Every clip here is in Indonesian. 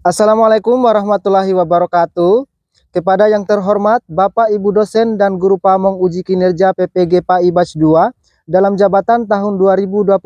Assalamualaikum warahmatullahi wabarakatuh. Kepada yang terhormat Bapak Ibu dosen dan guru pamong uji kinerja PPG PAI Batch 2 dalam jabatan tahun 2024.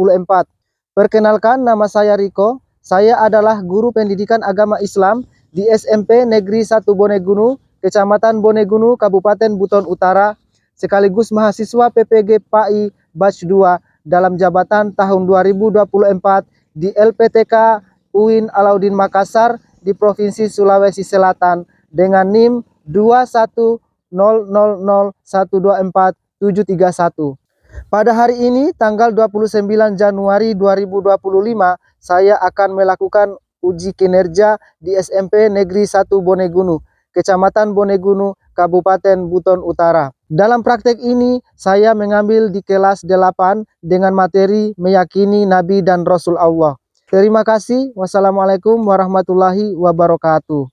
Perkenalkan, nama saya Riko. Saya adalah guru pendidikan agama Islam di SMP Negeri 1 Bonegunu, Kecamatan Bonegunu, Kabupaten Buton Utara, sekaligus mahasiswa PPG PAI Batch 2 dalam jabatan tahun 2024 di LPTK UIN Alauddin Makassar di Provinsi Sulawesi Selatan dengan NIM 21000124731. Pada hari ini tanggal 29 Januari 2025 saya akan melakukan uji kinerja di SMP Negeri 1 Bonegunu, Kecamatan Bonegunu, Kabupaten Buton Utara. Dalam praktek ini saya mengambil di kelas 8 dengan materi meyakini Nabi dan Rasul Allah. Terima kasih. Wassalamualaikum warahmatullahi wabarakatuh.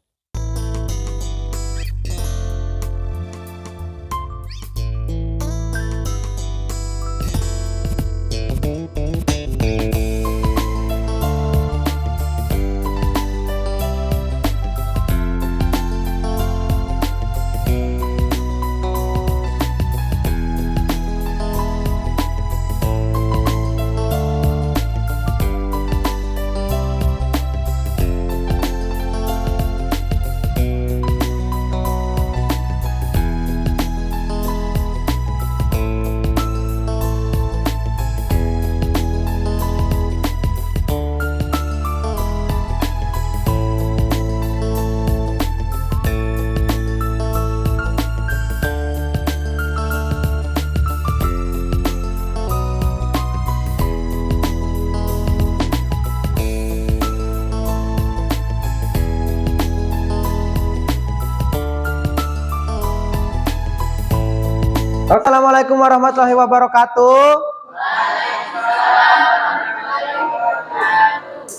Assalamualaikum warahmatullahi wabarakatuh.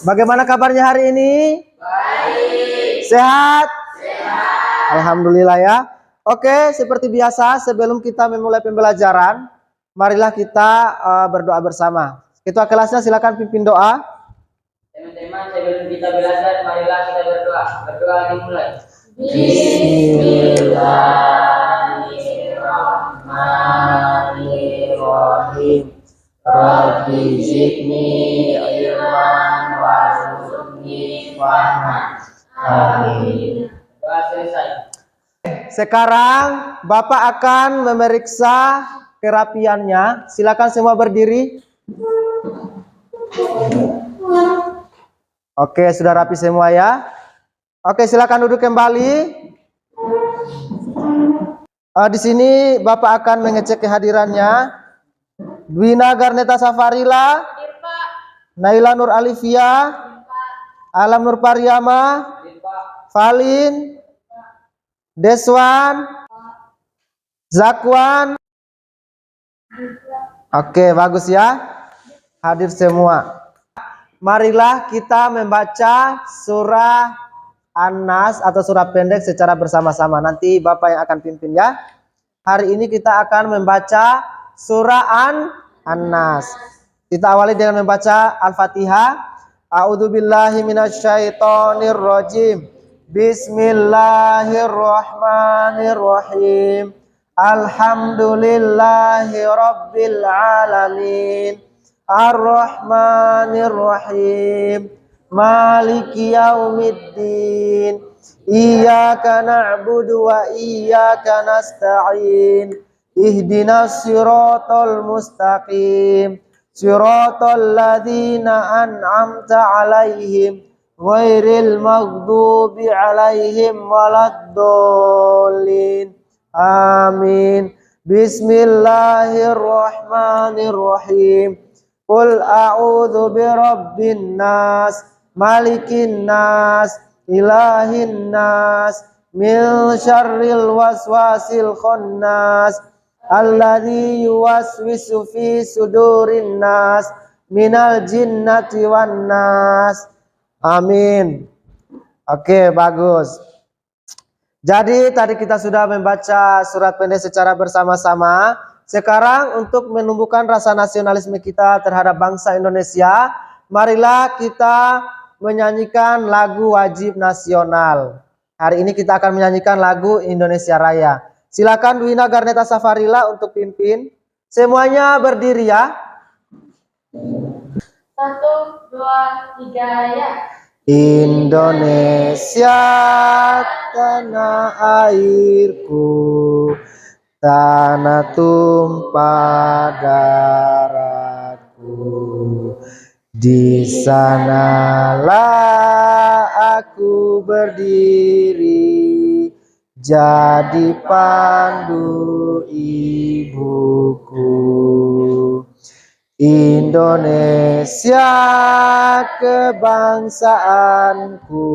Bagaimana kabarnya hari ini? Baik. Sehat? Sehat. Alhamdulillah ya. Oke, seperti biasa sebelum kita memulai pembelajaran, marilah kita berdoa bersama. Ketua kelasnya silakan pimpin doa. Teman-teman, sebelum kita belajar, marilah kita berdoa. Berdoa dimulai. Bismillahirrahmanirrahim. Rabbi zidni ilman warzuqni fahman. Amin. Doa selesai. Sekarang Bapak akan memeriksa kerapiannya. Silakan semua berdiri. Oke, sudah rapi semua ya. Oke, silakan duduk kembali. Di sini Bapak akan mengecek kehadirannya. Dwina Garneta Safarila, Naila Nur Alifia, Alam Nur Pariyama, Valin, Deswan, Zakwan. Oke, bagus ya. Hadir semua. Marilah kita membaca surah An-Nas atau surah pendek secara bersama-sama. Nanti Bapak yang akan pimpin ya. Hari ini kita akan membaca surah An-Nas. Kita awali dengan membaca Al-Fatihah. A'udzubillahi minasyaitonirrajim. Bismillahirrahmanirrahim. Alhamdulillahi rabbil alamin. Ar-Rahmanirrahim. Maliki yaumiddin. Iyyaka na'budu wa iyyaka nasta'in. Ihdinas siratal mustaqim. Siratal ladzina an'amta 'alaihim ghairil maghdubi 'alaihim waladdallin. Amin. Bismillahirrahmanirrahim. Qul a'udzu birabbin nas, malikin nas, ilahin nas, min syarril waswasil khannas, alladzi yuwaswisu fi sudurin nas, minal jinnati wan nas. Amin. Oke, bagus. Jadi tadi kita sudah membaca surat pendek secara bersama-sama. Sekarang untuk menumbuhkan rasa nasionalisme kita terhadap bangsa Indonesia, marilah kita menyanyikan lagu wajib nasional. Hari ini kita akan menyanyikan lagu Indonesia Raya. Silakan Dwina Garneta Safarila untuk pimpin. Semuanya berdiri ya. 1, 2, 3, ya. Indonesia tanah airku, tanah tumpah darahku. Di sanalah aku berdiri, jadi pandu ibuku. Indonesia kebangsaanku,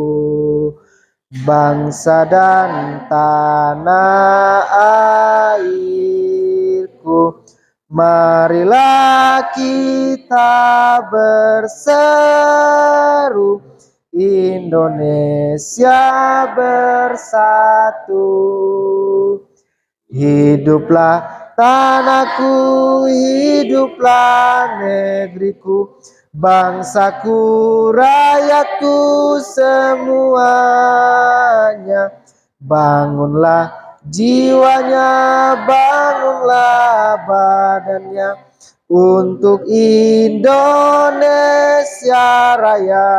bangsa dan tanah airku. Marilah kita berseru, Indonesia bersatu. Hiduplah tanahku, hiduplah negeriku, bangsaku, rakyatku semuanya. Bangunlah jiwanya, bangunlah badannya untuk Indonesia Raya.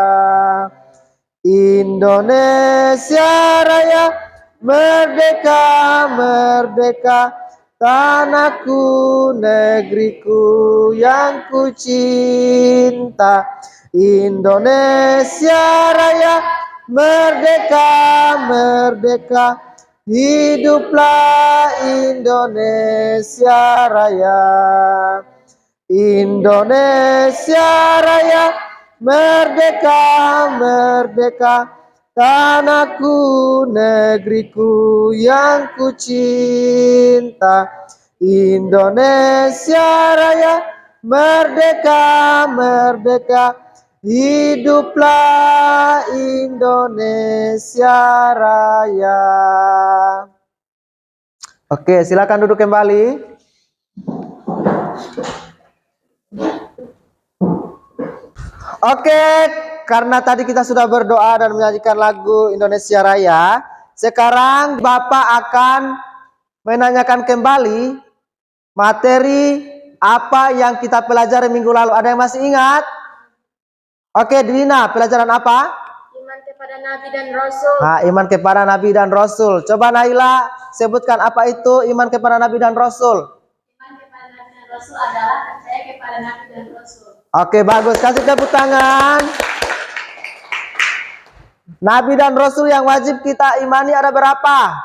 Indonesia Raya, merdeka, merdeka, tanahku, negeriku yang ku cinta. Indonesia Raya, merdeka, merdeka, hiduplah Indonesia Raya. Indonesia Raya, merdeka, merdeka, tanahku, negeriku yang ku cinta. Indonesia Raya, merdeka, merdeka, hiduplah Indonesia Raya. Oke, silakan duduk kembali. Oke, karena tadi kita sudah berdoa dan menyanyikan lagu Indonesia Raya, sekarang Bapak akan menanyakan kembali materi apa yang kita pelajari minggu lalu. Ada yang masih ingat? Oke, Dwina, pelajaran apa? Iman kepada Nabi dan Rasul. Nah, iman kepada Nabi dan Rasul. Coba Naila sebutkan apa itu iman kepada Nabi dan Rasul. Iman kepada Nabi dan Rasul adalah percaya kepada Nabi dan Rasul. Oke, bagus. Kasih tepuk tangan. Nabi dan Rasul yang wajib kita imani ada berapa?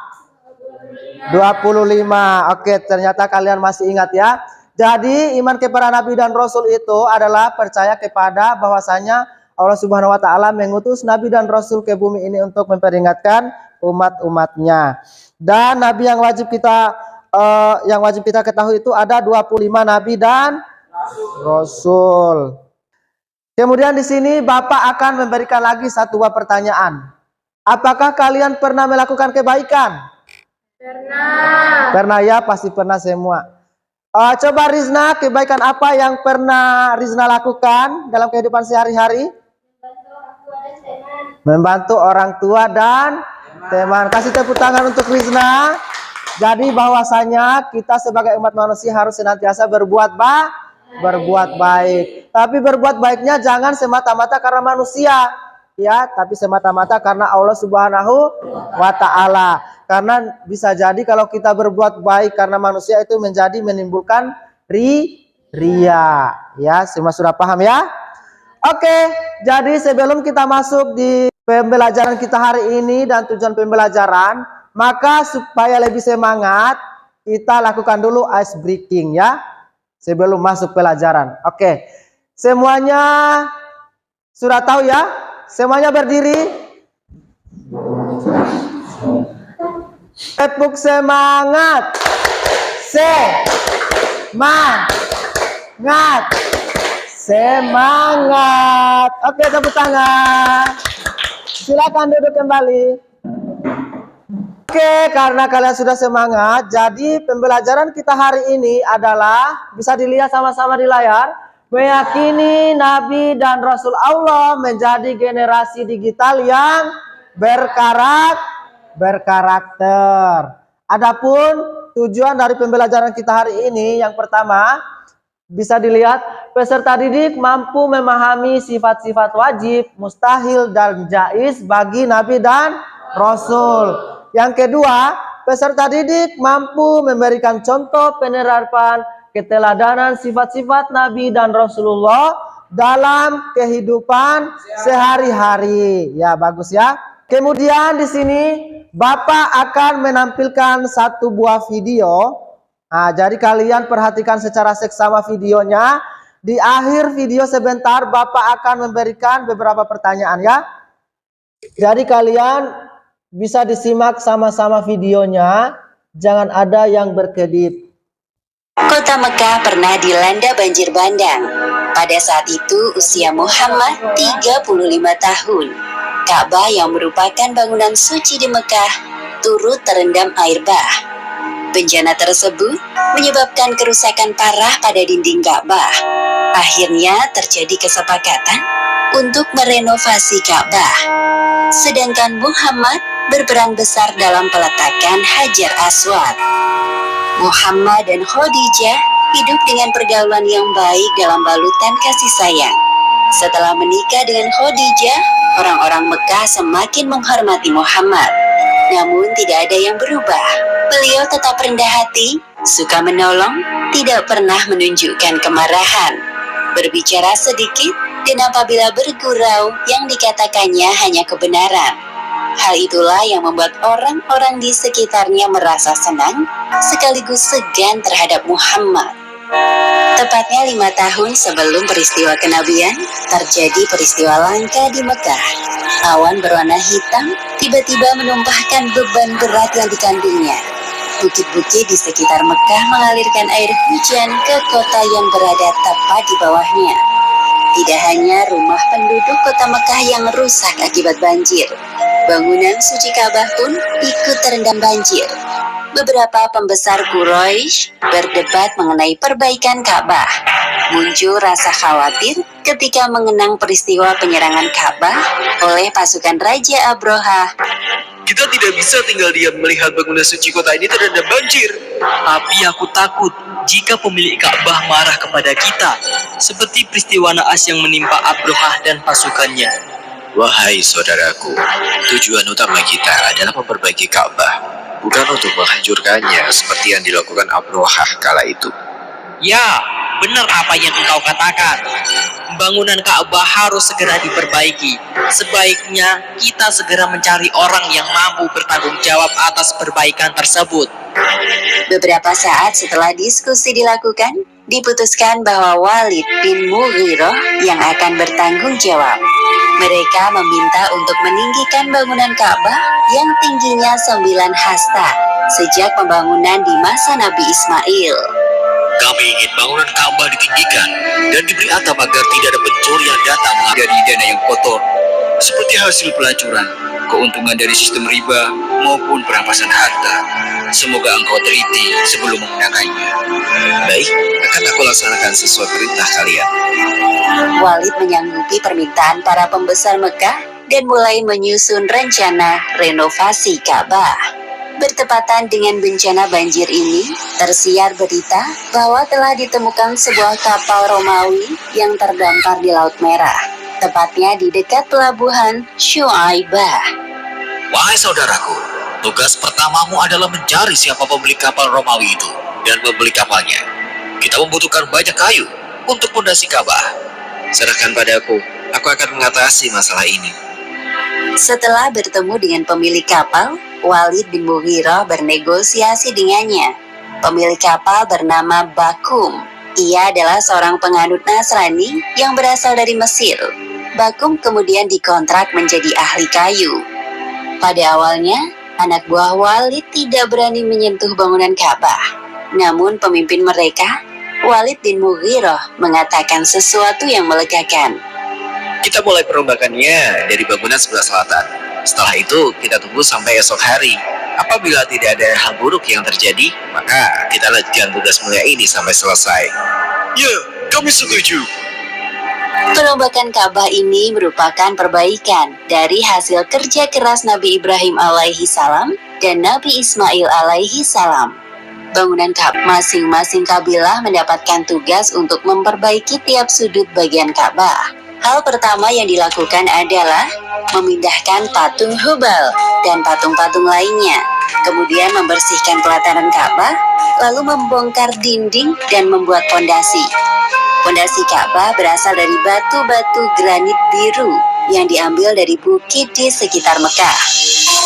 25. Oke, ternyata kalian masih ingat ya. Jadi iman kepada Nabi dan Rasul itu adalah percaya kepada bahwasanya Allah Subhanahu wa taala mengutus Nabi dan Rasul ke bumi ini untuk memperingatkan umat-umatnya. Dan nabi yang wajib kita ketahui itu ada 25 nabi dan Rasul. Kemudian di sini Bapak akan memberikan lagi satu buah pertanyaan. Apakah kalian pernah melakukan kebaikan? Pernah. Pernah ya, pasti pernah semua. Coba Rizna, kebaikan apa yang pernah Rizna lakukan dalam kehidupan sehari-hari? Membantu orang tua dan teman. Kasih tepuk tangan untuk Rizna. Jadi bahwasanya kita sebagai umat manusia harus senantiasa berbuat baik. Tapi berbuat baiknya jangan semata-mata karena manusia, ya, tapi semata-mata karena Allah Subhanahu wa taala. Karena bisa jadi kalau kita berbuat baik karena manusia itu menimbulkan ria, ya. Semua sudah paham ya? Oke, jadi sebelum kita masuk di pembelajaran kita hari ini dan tujuan pembelajaran, maka supaya lebih semangat, kita lakukan dulu ice breaking ya. Sebelum masuk pelajaran. Oke. Semuanya sudah tahu ya? Semuanya berdiri. Tepuk semangat. Semangat. Oke, tepuk tangan. Silakan duduk kembali. Oke, karena kalian sudah semangat, jadi pembelajaran kita hari ini adalah, bisa dilihat sama-sama di layar, meyakini Nabi dan Rasul Allah menjadi generasi digital yang berkarakter. Adapun tujuan dari pembelajaran kita hari ini yang pertama bisa dilihat peserta didik mampu memahami sifat-sifat wajib, mustahil dan jaiz bagi Nabi dan Rasul. Yang kedua, peserta didik mampu memberikan contoh penerapan keteladanan sifat-sifat Nabi dan Rasulullah dalam kehidupan sehari-hari. Ya, bagus ya. Kemudian di sini Bapak akan menampilkan satu buah video. Nah, jadi kalian perhatikan secara seksama videonya. Di akhir video sebentar Bapak akan memberikan beberapa pertanyaan ya. Jadi kalian bisa disimak sama-sama videonya. Jangan ada yang berkedip. Kota Mekah pernah dilanda banjir bandang. Pada saat itu usia Muhammad 35 tahun. Ka'bah yang merupakan bangunan suci di Mekah turut terendam air bah. Bencana tersebut menyebabkan kerusakan parah pada dinding Ka'bah. Akhirnya terjadi kesepakatan untuk merenovasi Ka'bah. Sedangkan Muhammad berperan besar dalam peletakan Hajar Aswad. Muhammad dan Khadijah hidup dengan pergaulan yang baik dalam balutan kasih sayang. Setelah menikah dengan Khadijah, orang-orang Mekah semakin menghormati Muhammad. Namun tidak ada yang berubah. Beliau tetap rendah hati, suka menolong, tidak pernah menunjukkan kemarahan. Berbicara sedikit, dan apabila bergurau, yang dikatakannya hanya kebenaran. Hal itulah yang membuat orang-orang di sekitarnya merasa senang, sekaligus segan terhadap Muhammad. Tepatnya 5 tahun sebelum peristiwa kenabian, terjadi peristiwa langka di Mekah. Awan berwarna hitam tiba-tiba menumpahkan beban berat yang dikandungnya. Bukit-bukit di sekitar Mekah mengalirkan air hujan ke kota yang berada tepat di bawahnya. Tidak hanya rumah penduduk kota Mekah yang rusak akibat banjir, bangunan suci Ka'bah pun ikut terendam banjir. Beberapa pembesar Quraisy berdebat mengenai perbaikan Ka'bah. Muncul rasa khawatir ketika mengenang peristiwa penyerangan Ka'bah oleh pasukan Raja Abraha. Kita tidak bisa tinggal diam melihat bangunan suci kota ini terendam banjir. Tapi aku takut jika pemilik Ka'bah marah kepada kita, seperti peristiwa naas yang menimpa Abraha dan pasukannya. Wahai saudaraku, tujuan utama kita adalah memperbaiki Ka'bah, bukan untuk menghancurkannya seperti yang dilakukan Abraha kala itu. Ya, benar apa yang engkau katakan. Bangunan Ka'bah harus segera diperbaiki. Sebaiknya kita segera mencari orang yang mampu bertanggung jawab atas perbaikan tersebut. Beberapa saat setelah diskusi dilakukan, diputuskan bahwa Walid bin Mughirah yang akan bertanggung jawab. Mereka meminta untuk meninggikan bangunan Ka'bah yang tingginya 9 hasta sejak pembangunan di masa Nabi Ismail. Kami ingin bangunan Ka'bah ditinggikan dan diberi atap agar tidak ada pencuri yang datang dari dana yang kotor, seperti hasil pelacuran, keuntungan dari sistem riba, maupun perampasan harta. Semoga engkau teliti sebelum menggunakannya. Baik, akan aku laksanakan sesuai perintah kalian. Walid menyanggupi permintaan para pembesar Mekah dan mulai menyusun rencana renovasi Ka'bah. Bertepatan dengan bencana banjir ini, tersiar berita bahwa telah ditemukan sebuah kapal Romawi yang terdampar di Laut Merah, tepatnya di dekat pelabuhan Syuaibah. Wahai saudaraku, tugas pertamamu adalah mencari siapa pemilik kapal Romawi itu dan membeli kapalnya. Kita membutuhkan banyak kayu untuk fondasi Ka'bah. Serahkan padaku, aku akan mengatasi masalah ini. Setelah bertemu dengan pemilik kapal, Walid bin Mughirah bernegosiasi dengannya. Pemilik kapal bernama Bakum. Ia adalah seorang penganut Nasrani yang berasal dari Mesir. Bakum kemudian dikontrak menjadi ahli kayu. Pada awalnya, anak buah Walid tidak berani menyentuh bangunan Ka'bah. Namun pemimpin mereka, Walid bin Mughirah, mengatakan sesuatu yang melegakan. Kita mulai perombakannya dari bangunan sebelah selatan. Setelah itu, kita tunggu sampai esok hari. Apabila tidak ada hal buruk yang terjadi, maka kita lanjutkan tugas mulia ini sampai selesai. Ya, kami setuju. Perombakan Ka'bah ini merupakan perbaikan dari hasil kerja keras Nabi Ibrahim alaihi salam dan Nabi Ismail alaihi salam. Bangunan Ka'bah, masing-masing kabilah mendapatkan tugas untuk memperbaiki tiap sudut bagian Ka'bah. Hal pertama yang dilakukan adalah memindahkan patung Hubal dan patung-patung lainnya, kemudian membersihkan pelataran Ka'bah, lalu membongkar dinding dan membuat pondasi. Pondasi Ka'bah berasal dari batu-batu granit biru yang diambil dari bukit di sekitar Mekah.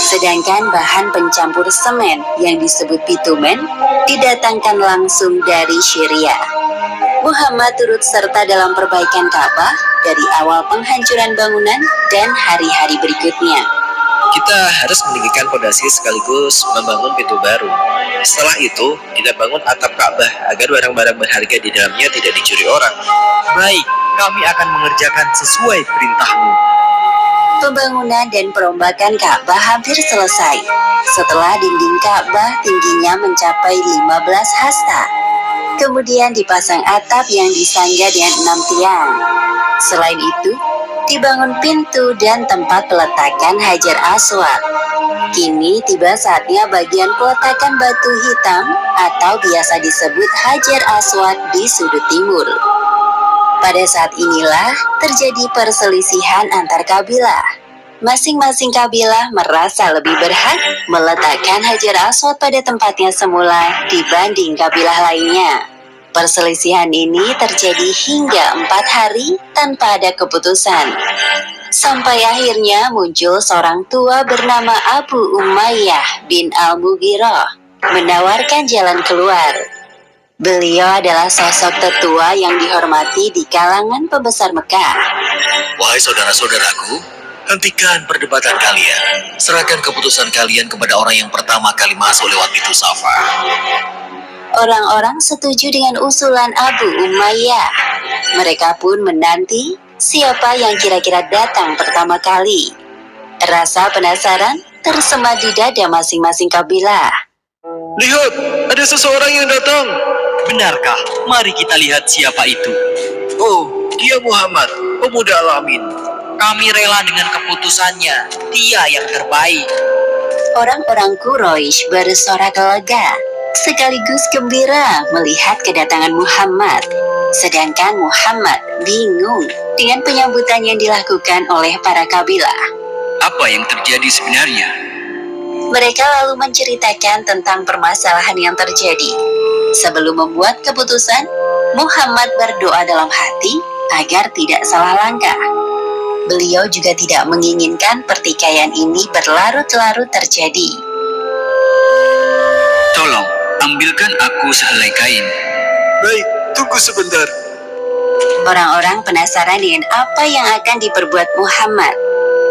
Sedangkan bahan pencampur semen yang disebut bitumen didatangkan langsung dari Syria. Muhammad turut serta dalam perbaikan Ka'bah dari awal penghancuran bangunan dan hari-hari berikutnya. Kita harus meninggikan fondasi sekaligus membangun pintu baru. Setelah itu, kita bangun atap Ka'bah agar barang-barang berharga di dalamnya tidak dicuri orang. Baik, kami akan mengerjakan sesuai perintahmu. Pembangunan dan perombakan Ka'bah hampir selesai. Setelah dinding Ka'bah tingginya mencapai 15 hasta. Kemudian dipasang atap yang disangga dengan 6 tiang. Selain itu, dibangun pintu dan tempat peletakan Hajar Aswad. Kini tiba saatnya bagian peletakan batu hitam atau biasa disebut Hajar Aswad di sudut timur. Pada saat inilah terjadi perselisihan antar kabilah. Masing-masing kabilah merasa lebih berhak meletakkan Hajar Aswad pada tempatnya semula dibanding kabilah lainnya. Perselisihan ini terjadi hingga 4 hari tanpa ada keputusan. Sampai akhirnya muncul seorang tua bernama Abu Umayyah bin Al-Mughirah menawarkan jalan keluar. Beliau adalah sosok tetua yang dihormati di kalangan pembesar Mekah. Wahai saudara-saudaraku, hentikan perdebatan kalian. Serahkan keputusan kalian kepada orang yang pertama kali masuk lewat pintu Safa. Orang-orang setuju dengan usulan Abu Umayyah. Mereka pun menanti siapa yang kira-kira datang pertama kali. Rasa penasaran tersemat di dada masing-masing kabilah. Lihat, ada seseorang yang datang. Benarkah? Mari kita lihat siapa itu. Oh, dia Muhammad, pemuda Al-Amin. Kami rela dengan keputusannya. Dia yang terbaik. Orang-orang Quraisy bersorak lega, sekaligus gembira melihat kedatangan Muhammad. Sedangkan Muhammad bingung dengan penyambutan yang dilakukan oleh para kabilah. Apa yang terjadi sebenarnya? Mereka lalu menceritakan tentang permasalahan yang terjadi. Sebelum membuat keputusan, Muhammad berdoa dalam hati agar tidak salah langkah. Beliau juga tidak menginginkan pertikaian ini berlarut-larut terjadi. Tolong, ambilkan aku sehelai kain. Baik, tunggu sebentar. Orang-orang penasaran dengan apa yang akan diperbuat Muhammad.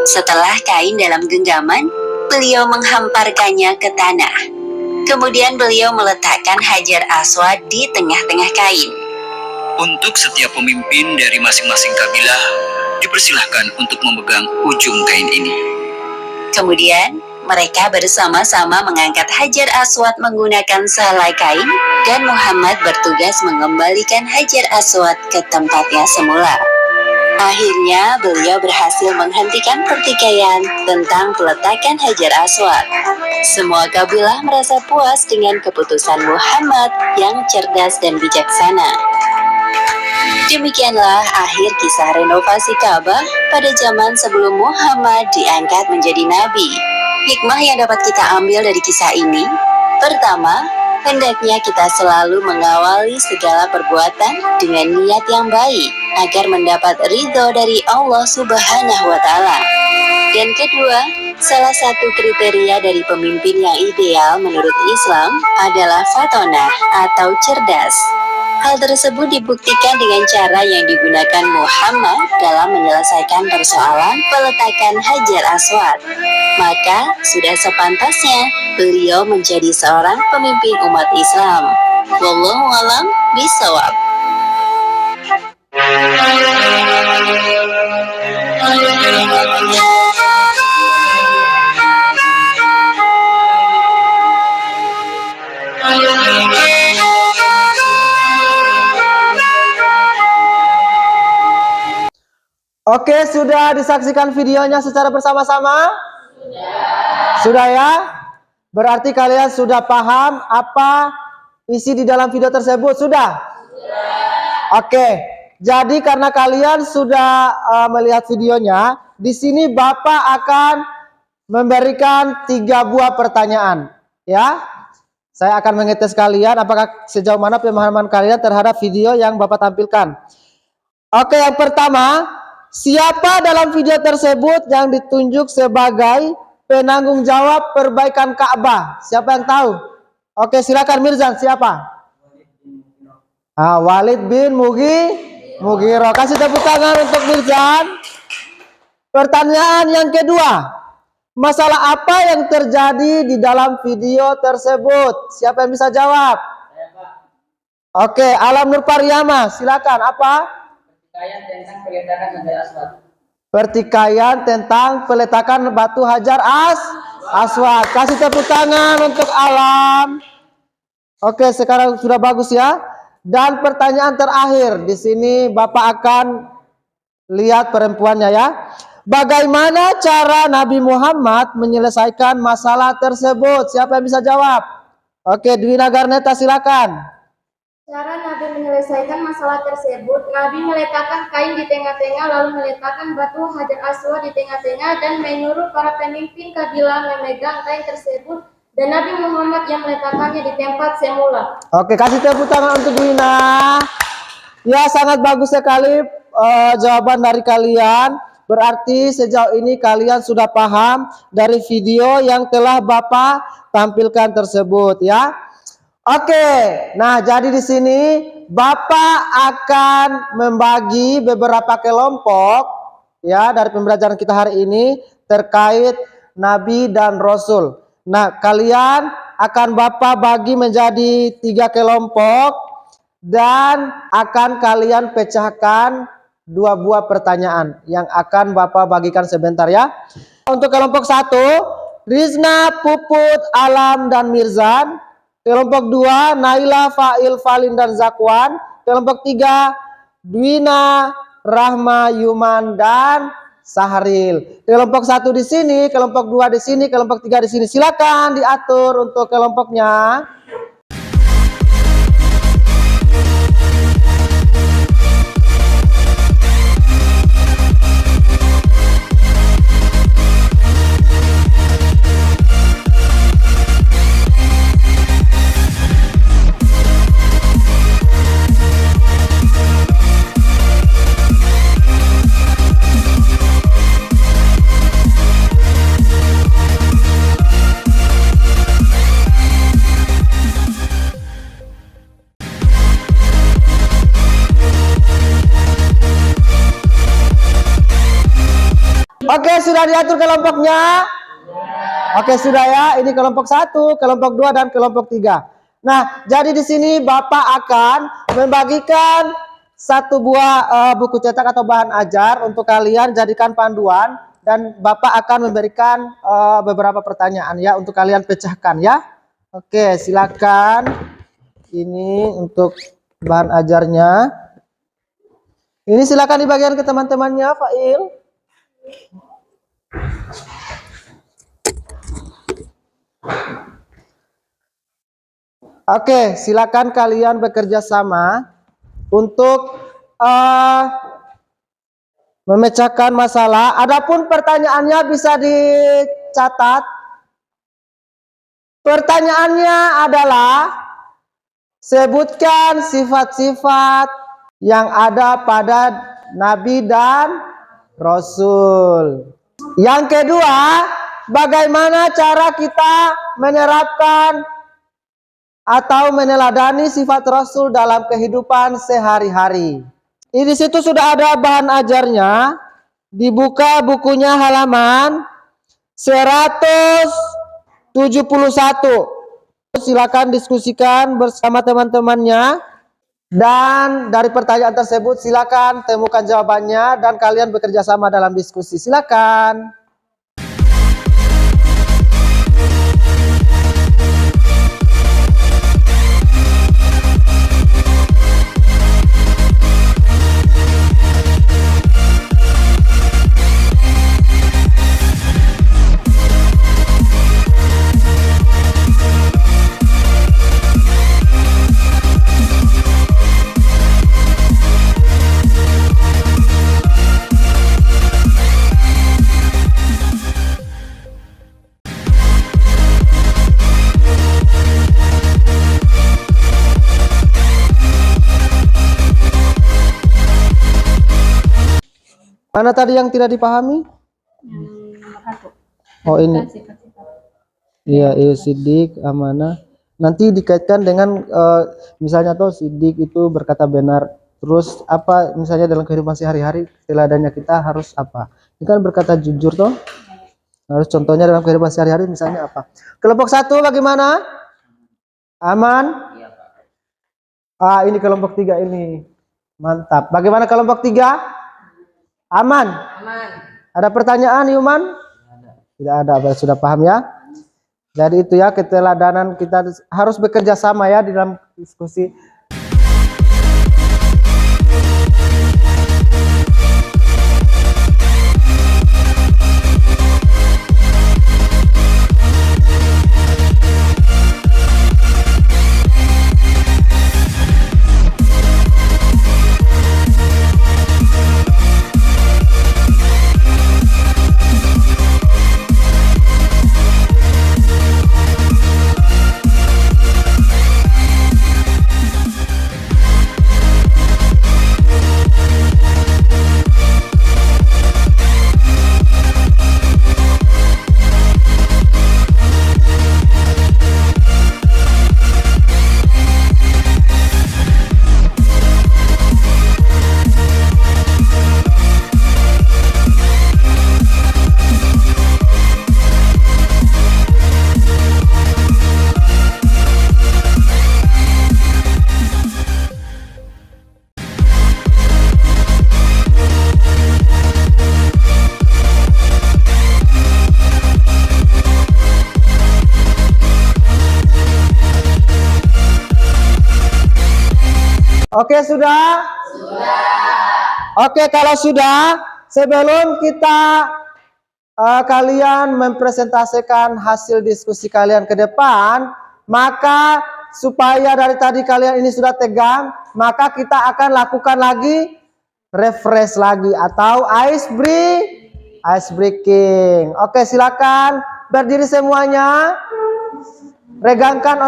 Setelah kain dalam genggaman, beliau menghamparkannya ke tanah. Kemudian beliau meletakkan Hajar Aswad di tengah-tengah kain. Untuk setiap pemimpin dari masing-masing kabilah, dipersilahkan untuk memegang ujung kain ini. Kemudian, mereka bersama-sama mengangkat Hajar Aswad menggunakan sehelai kain dan Muhammad bertugas mengembalikan Hajar Aswad ke tempatnya semula. Akhirnya, beliau berhasil menghentikan pertikaian tentang peletakan Hajar Aswad. Semua kabilah merasa puas dengan keputusan Muhammad yang cerdas dan bijaksana. Demikianlah akhir kisah renovasi Ka'bah pada zaman sebelum Muhammad diangkat menjadi nabi. Hikmah yang dapat kita ambil dari kisah ini, pertama, hendaknya kita selalu mengawali segala perbuatan dengan niat yang baik agar mendapat ridho dari Allah Subhanahu wa Ta'ala. Dan kedua, salah satu kriteria dari pemimpin yang ideal menurut Islam adalah fatonah atau cerdas. Hal tersebut dibuktikan dengan cara yang digunakan Muhammad dalam menyelesaikan persoalan peletakan Hajar Aswad. Maka, sudah sepantasnya beliau menjadi seorang pemimpin umat Islam. Wallahu a'lam bishawab. Oke, sudah disaksikan videonya secara bersama-sama? Sudah ya? Berarti kalian sudah paham apa isi di dalam video tersebut? Sudah? Oke, jadi karena kalian sudah melihat videonya, di sini Bapak akan memberikan 3 buah pertanyaan. Ya, saya akan mengetes kalian apakah sejauh mana pemahaman kalian terhadap video yang Bapak tampilkan. Oke, yang pertama, siapa dalam video tersebut yang ditunjuk sebagai penanggung jawab perbaikan Ka'bah? Siapa yang tahu? Oke, silakan Mirzan, siapa? Walid bin Mughirah. Kasih tepuk tangan untuk Mirzan. Pertanyaan yang kedua, masalah apa yang terjadi di dalam video tersebut? Siapa yang bisa jawab? Oke, Alam Nur Pariyama, silakan. Apa? Pertikaian tentang peletakan Hajar Aswad. Pertikaian tentang peletakan batu Hajar Aswad. Kasih tepuk tangan untuk Alam. Oke, sekarang sudah bagus ya. Dan pertanyaan terakhir, di sini Bapak akan lihat perempuannya ya. Bagaimana cara Nabi Muhammad menyelesaikan masalah tersebut? Siapa yang bisa jawab? Oke, Dwina Garneta, silakan. Cara Nabi menyelesaikan masalah tersebut, Nabi meletakkan kain di tengah-tengah, lalu meletakkan batu Hajar Aswad di tengah-tengah dan menyuruh para pemimpin kabilah memegang kain tersebut dan Nabi Muhammad yang meletakkannya di tempat semula. Oke, kasih tepuk tangan untuk Dwina. Ya, sangat bagus sekali jawaban dari kalian. Berarti sejauh ini kalian sudah paham dari video yang telah Bapak tampilkan tersebut ya. Oke, nah jadi di sini Bapak akan membagi beberapa kelompok ya dari pembelajaran kita hari ini terkait Nabi dan Rasul. Nah, kalian akan Bapak bagi menjadi 3 kelompok dan akan kalian pecahkan 2 buah pertanyaan yang akan Bapak bagikan sebentar ya. Untuk kelompok 1, Rizna, Puput, Alam, dan Mirzan. Kelompok 2, Naila, Fail, Falin, dan Zakwan. Kelompok 3, Dwina, Rahma, Yuman, dan Sahril. Kelompok 1 di sini, kelompok 2 di sini, kelompok 3 di sini. Silakan diatur untuk kelompoknya. Oke, sudah diatur kelompoknya? Oke, sudah ya. Ini kelompok 1, kelompok 2, dan kelompok 3. Nah, jadi di sini Bapak akan membagikan 1 buah buku cetak atau bahan ajar untuk kalian jadikan panduan. Dan Bapak akan memberikan beberapa pertanyaan ya untuk kalian pecahkan ya. Oke, silakan. Ini untuk bahan ajarnya. Ini silakan dibagikan ke teman-temannya, Fail. Oke, silakan kalian bekerja sama untuk memecahkan masalah. Adapun pertanyaannya bisa dicatat. Pertanyaannya adalah sebutkan sifat-sifat yang ada pada Nabi dan Rasul. Yang kedua, bagaimana cara kita menerapkan atau meneladani sifat Rasul dalam kehidupan sehari-hari. Di situ sudah ada bahan ajarnya. Dibuka bukunya halaman 171. Silakan diskusikan bersama teman-temannya. Dan dari pertanyaan tersebut silakan temukan jawabannya dan kalian bekerja sama dalam diskusi. Silakan. Mana tadi yang tidak dipahami? Oh ini. Iya, sidik, amanah. Nanti dikaitkan dengan misalnya tuh sidik itu berkata benar. Terus apa misalnya dalam kehidupan sehari-hari teladannya kita harus apa? Ini kan berkata jujur toh. Harus contohnya dalam kehidupan sehari-hari misalnya apa? Kelompok 1 bagaimana? Aman? Ini kelompok 3 ini. Mantap. Bagaimana kelompok 3? Aman? Aman. Ada pertanyaan, Yuman? Tidak ada, sudah paham ya? Jadi itu ya keteladanan kita harus bekerja sama ya di dalam diskusi. Oke, sudah? Oke, kalau sudah, sebelum kita kalian mempresentasikan hasil diskusi kalian ke depan, maka supaya dari tadi kalian ini sudah tegang, maka kita akan lakukan lagi refresh lagi atau ice breaking. Oke, silakan berdiri semuanya. Regangkan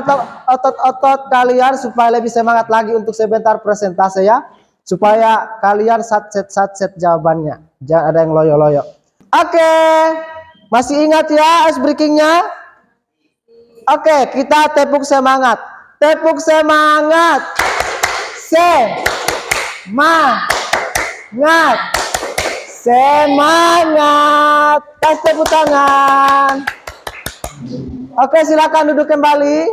otot-otot kalian supaya lebih semangat lagi untuk sebentar presentasi ya. Supaya kalian satset jawabannya. Jangan ada yang loyo-loyo. Oke. Masih ingat ya ice breakingnya? Oke, kita tepuk semangat. Tepuk semangat. Semangat. Kasih tepuk tangan. Oke, silakan duduk kembali.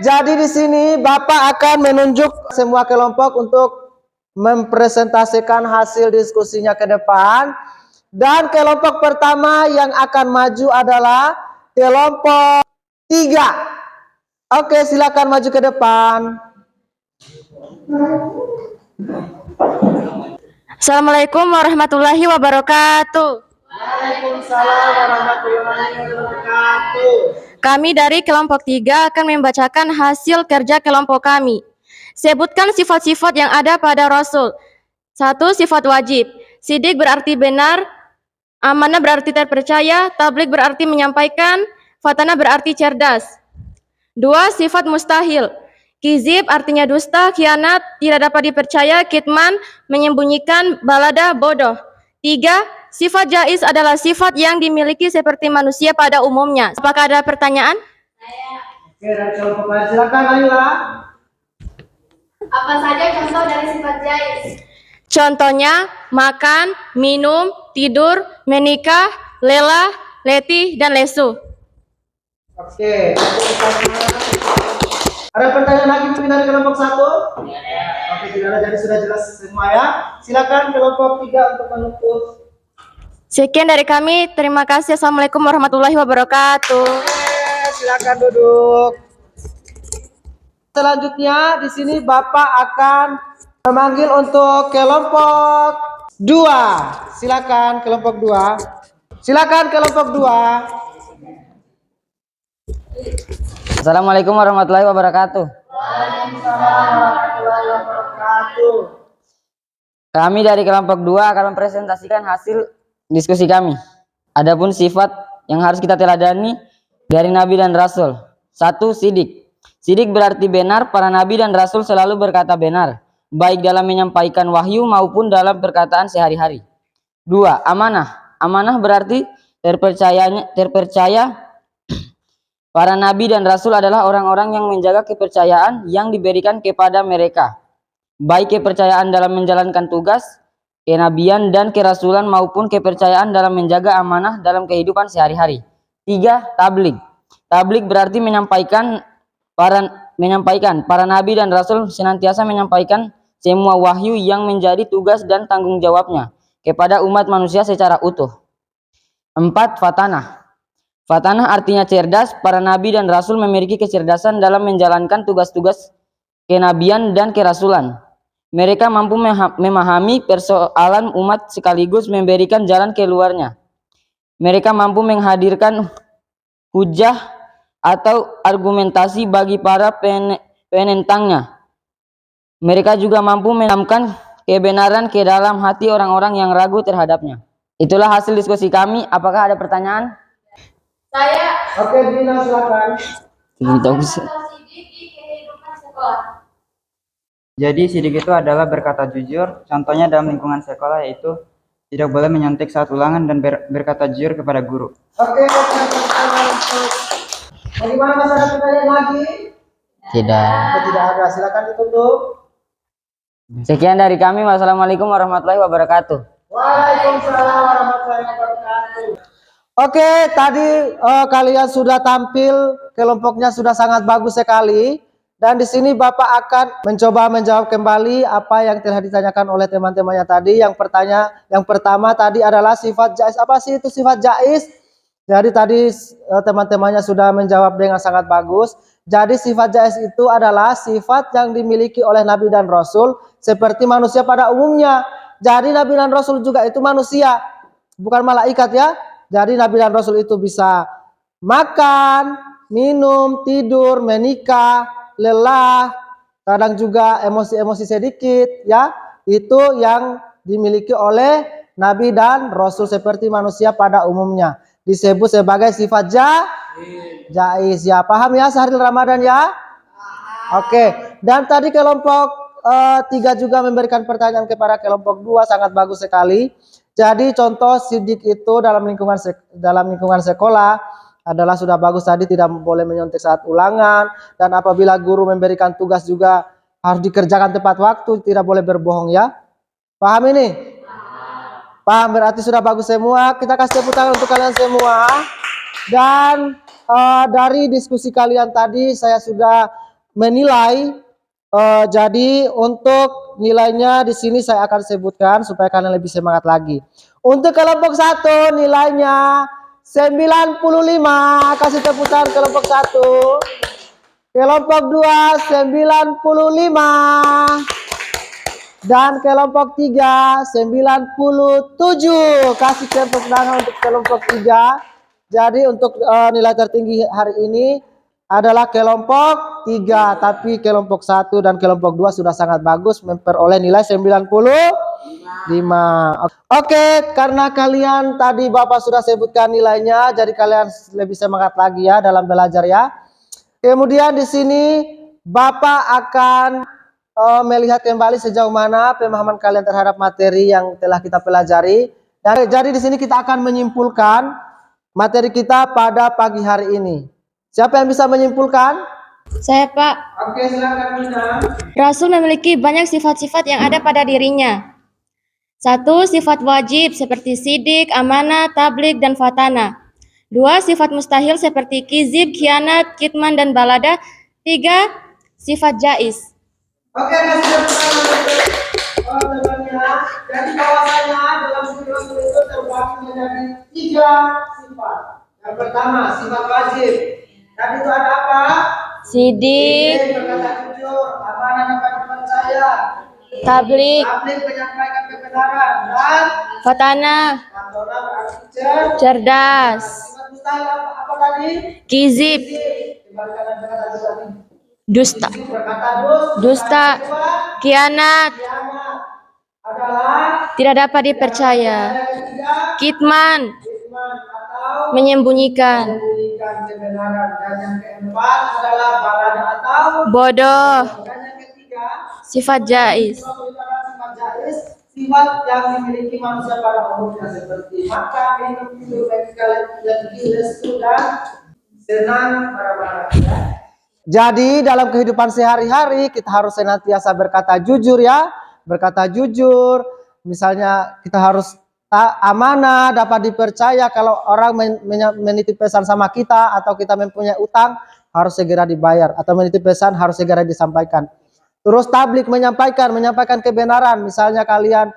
Jadi di sini Bapak akan menunjuk semua kelompok untuk mempresentasikan hasil diskusinya ke depan. Dan kelompok pertama yang akan maju adalah kelompok 3. Oke, silakan maju ke depan. Assalamualaikum warahmatullahi wabarakatuh. Waalaikumsalam warahmatullahi wabarakatuh. Kami dari kelompok 3 akan membacakan hasil kerja kelompok kami. Sebutkan sifat-sifat yang ada pada Rasul. 1. Sifat wajib. Sidik berarti benar, amanah berarti terpercaya, tabligh berarti menyampaikan, fatanah berarti cerdas. 2. Sifat mustahil. Kizib artinya dusta, khianat, tidak dapat dipercaya, kitman, menyembunyikan, balada, bodoh. 3. Sifat jaiz adalah sifat yang dimiliki seperti manusia pada umumnya. Apakah ada pertanyaan? Oke, dari kelompok lain silakan Ayla. Apa saja contoh dari sifat jaiz? Contohnya makan, minum, tidur, menikah, lelah, letih, dan lesu. Oke. Ada pertanyaan lagi mungkin dari kelompok 1? Oke, tidak ada, jadi sudah jelas semua ya. Silakan kelompok 3 untuk menutup. Sekian dari kami. Terima kasih. Assalamualaikum warahmatullahi wabarakatuh. Silakan duduk. Selanjutnya di sini Bapak akan memanggil untuk kelompok 2. Silakan kelompok 2. Silakan kelompok 2. Assalamualaikum warahmatullahi wabarakatuh. Kami dari kelompok 2 akan mempresentasikan hasil diskusi kami. Adapun sifat yang harus kita teladani dari Nabi dan Rasul. 1. Sidik. Sidik berarti benar. Para Nabi dan Rasul selalu berkata benar, baik dalam menyampaikan wahyu maupun dalam perkataan sehari-hari. Dua, amanah. Amanah berarti terpercaya para nabi dan rasul adalah orang-orang yang menjaga kepercayaan yang diberikan kepada mereka, baik kepercayaan dalam menjalankan tugas kenabian dan kerasulan maupun kepercayaan dalam menjaga amanah dalam kehidupan sehari-hari. Tiga, tabligh. Tabligh berarti menyampaikan para nabi dan rasul senantiasa menyampaikan semua wahyu yang menjadi tugas dan tanggung jawabnya kepada umat manusia secara utuh. Empat, fatanah. Fatanah artinya cerdas. Para nabi dan rasul memiliki kecerdasan dalam menjalankan tugas-tugas kenabian dan kerasulan. Mereka mampu memahami persoalan umat sekaligus memberikan jalan keluarnya. Mereka mampu menghadirkan hujah atau argumentasi bagi para penentangnya. Mereka juga mampu menanamkan kebenaran ke dalam hati orang-orang yang ragu terhadapnya. Itulah hasil diskusi kami. Apakah ada pertanyaan? Saya Oke, Dina silakan. contoh sidik di kehidupan sekolah. Jadi sidik itu adalah berkata jujur. Contohnya dalam lingkungan sekolah yaitu tidak boleh menyontek saat ulangan dan berkata jujur kepada guru. Oke, bagaimana masih ada pertanyaan lagi? Tidak. Tidak ada, silakan ditutup. Sekian dari kami. Wassalamualaikum warahmatullahi wabarakatuh. Waalaikumsalam warahmatullahi wabarakatuh. Oke, tadi kalian sudah tampil, kelompoknya sudah sangat bagus sekali. Dan di sini Bapak akan mencoba menjawab kembali apa yang telah ditanyakan oleh teman-temannya tadi. Yang pertama tadi adalah sifat jais. Apa sih itu sifat jais? Jadi tadi teman-temannya sudah menjawab dengan sangat bagus. Jadi sifat jais itu adalah sifat yang dimiliki oleh Nabi dan Rasul seperti manusia pada umumnya. Jadi Nabi dan Rasul juga itu manusia, bukan malaikat ya. Jadi Nabi dan Rasul itu bisa makan, minum, tidur, menikah, lelah, kadang juga emosi-emosi sedikit ya. Itu yang dimiliki oleh Nabi dan Rasul seperti manusia pada umumnya. Disebut sebagai sifat jais ya. Paham ya Syahril Ramadan ya? Oke. Dan tadi kelompok 3 juga memberikan pertanyaan kepada kelompok 2 sangat bagus sekali. Jadi contoh sidik itu dalam lingkungan sekolah adalah sudah bagus tadi, tidak boleh menyontek saat ulangan, dan apabila guru memberikan tugas juga harus dikerjakan tepat waktu, tidak boleh berbohong ya. Paham ini? Paham, berarti sudah bagus semua. Kita kasih tepuk tangan untuk kalian semua. Dan dari diskusi kalian tadi saya sudah menilai. Jadi untuk nilainya di sini saya akan sebutkan supaya kalian lebih semangat lagi. Untuk kelompok 1 nilainya 95. Kasih tepuk tangan kelompok 1. Kelompok 2 95. Dan kelompok 3 97. Kasih tepuk tangan untuk kelompok 3. Jadi untuk nilai tertinggi hari ini adalah kelompok 3, tapi kelompok 1 dan kelompok 2 sudah sangat bagus memperoleh nilai 95. Oke, karena kalian tadi Bapak sudah sebutkan nilainya, jadi kalian lebih semangat lagi ya dalam belajar ya. Kemudian di sini Bapak akan melihat kembali sejauh mana pemahaman kalian terhadap materi yang telah kita pelajari. Jadi di sini kita akan menyimpulkan materi kita pada pagi hari ini. Siapa yang bisa menyimpulkan? Saya Pak. Oke, silakan Nina. Rasul memiliki banyak sifat-sifat yang ada pada dirinya. 1. Sifat wajib seperti sidik, amanah, tabligh, dan fatanah. 2. Sifat mustahil seperti kizib, khianat, kitman, dan balada. 3. Sifat jais. Oke, kasih tepuk tangan untuk temannya. Jadi bahwasanya dalam sifat Rasul itu terbagi menjadi 3 sifat. Yang pertama sifat wajib. Tadi itu ada apa? Sidik, Berkata jujur, amanah dapat dipercaya. tabligh, Menyampaikan kebenaran dan fatanah, Fatanah berarti cerdas, sifat mustahil apa tadi? kizib, Dibalikan berkata tadi. dusta, Berkata dusta, khianat, kiamat adalah tidak dapat dipercaya, ketiga kitman, iman atau menyembunyikan, memberikan kebenaran, dan yang keempat adalah balada atau bodoh, dan yang ketiga sifat jais. sifat jais sifat yang dimiliki manusia pada umumnya seperti makan, minum, tidur, letih, lesu, dan senang marah-marah. Jadi dalam kehidupan sehari-hari kita harus senantiasa berkata jujur ya, berkata jujur. Misalnya kita harus amanah, dapat dipercaya. Kalau orang menitip pesan sama kita atau kita mempunyai utang, harus segera dibayar, atau menitip pesan harus segera disampaikan. Terus tablik, menyampaikan kebenaran. Misalnya kalian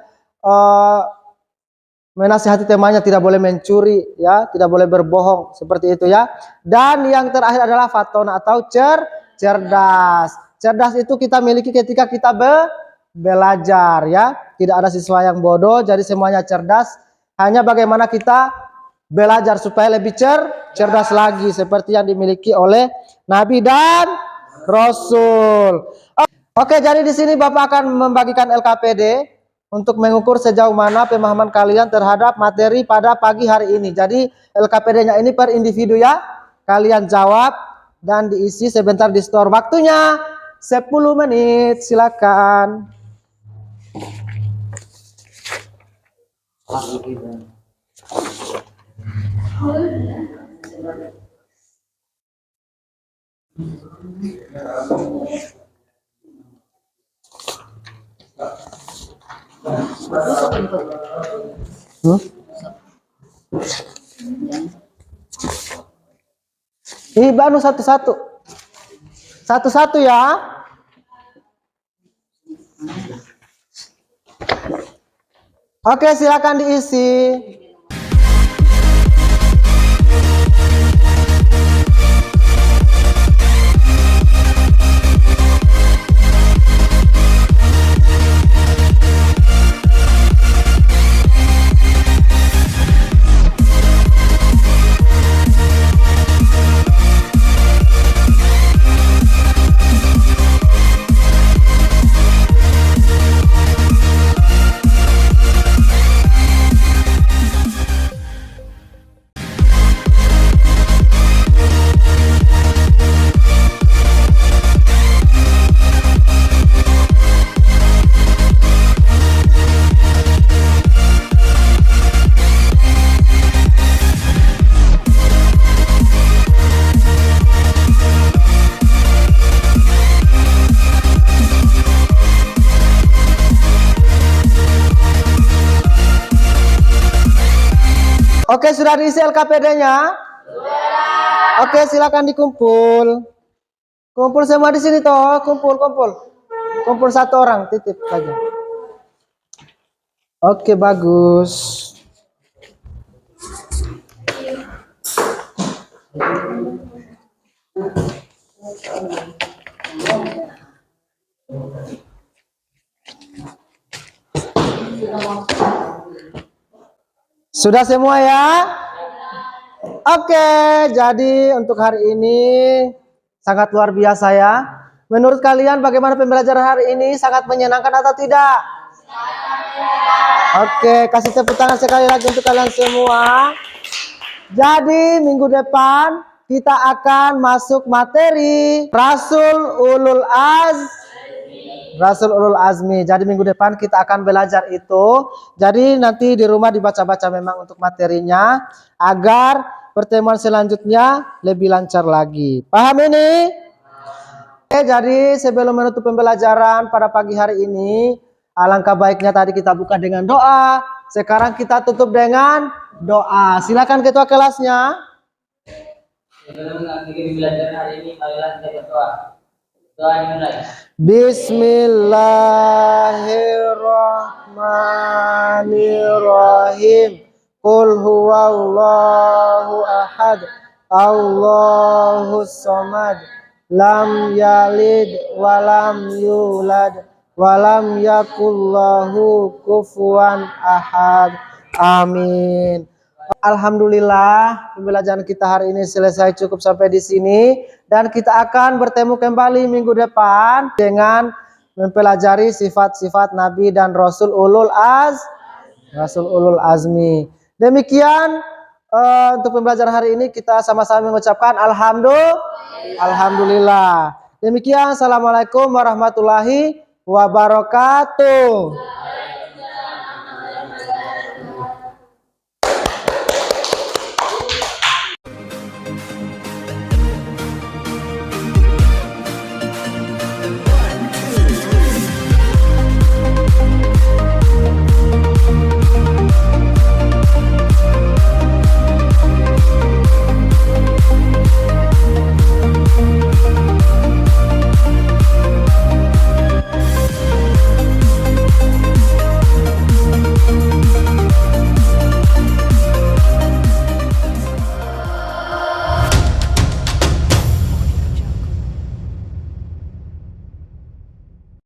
menasihati temannya, tidak boleh mencuri ya, tidak boleh berbohong, seperti itu ya. Dan yang terakhir adalah fatona atau cerdas. Cerdas itu kita miliki ketika kita belajar ya. Tidak ada siswa yang bodoh, jadi semuanya cerdas. Hanya bagaimana kita belajar supaya lebih cerdas lagi, seperti yang dimiliki oleh Nabi dan Rasul. Oke, jadi di sini Bapak akan membagikan LKPD untuk mengukur sejauh mana pemahaman kalian terhadap materi pada pagi hari ini. Jadi LKPD-nya ini per individu ya. Kalian jawab dan diisi sebentar di store. Waktunya 10 menit, silakan. Ini baru satu-satu. Satu-satu ya. Oke, silakan diisi. Oke, sudah diisi LKPD-nya? Oke, silakan dikumpul. Kumpul semua di sini toh, kumpul. Kumpul satu orang, titip saja. Oke, bagus. Sudah semua ya? Oke, jadi untuk hari ini sangat luar biasa ya. Menurut kalian bagaimana pembelajaran hari ini? Sangat menyenangkan atau tidak? Oke, kasih tepuk tangan sekali lagi untuk kalian semua. Jadi minggu depan kita akan masuk materi Rasul Ulul Azmi. Jadi minggu depan kita akan belajar itu. Jadi nanti di rumah dibaca-baca memang untuk materinya, agar pertemuan selanjutnya lebih lancar lagi. Paham ini? Oke, jadi sebelum menutup pembelajaran pada pagi hari ini, alangkah baiknya tadi kita buka dengan doa. Sekarang kita tutup dengan doa. Silakan ketua kelasnya. Sebelum mengakhiri pembelajaran hari ini, marilah kita berdoa. Doa dimulai. Bismillahirrahmanirrahim. Qul huwallahu ahad, Allahus samad, lam yalid walam yulad, walam yakullahu kufuwan ahad. Amin. Alhamdulillah, pembelajaran kita hari ini selesai cukup sampai di sini, dan kita akan bertemu kembali minggu depan dengan mempelajari sifat-sifat Nabi dan Rasul Ulul Azmi. Demikian untuk pembelajaran hari ini, kita sama-sama mengucapkan alhamdulillah. Demikian, assalamualaikum warahmatullahi wabarakatuh.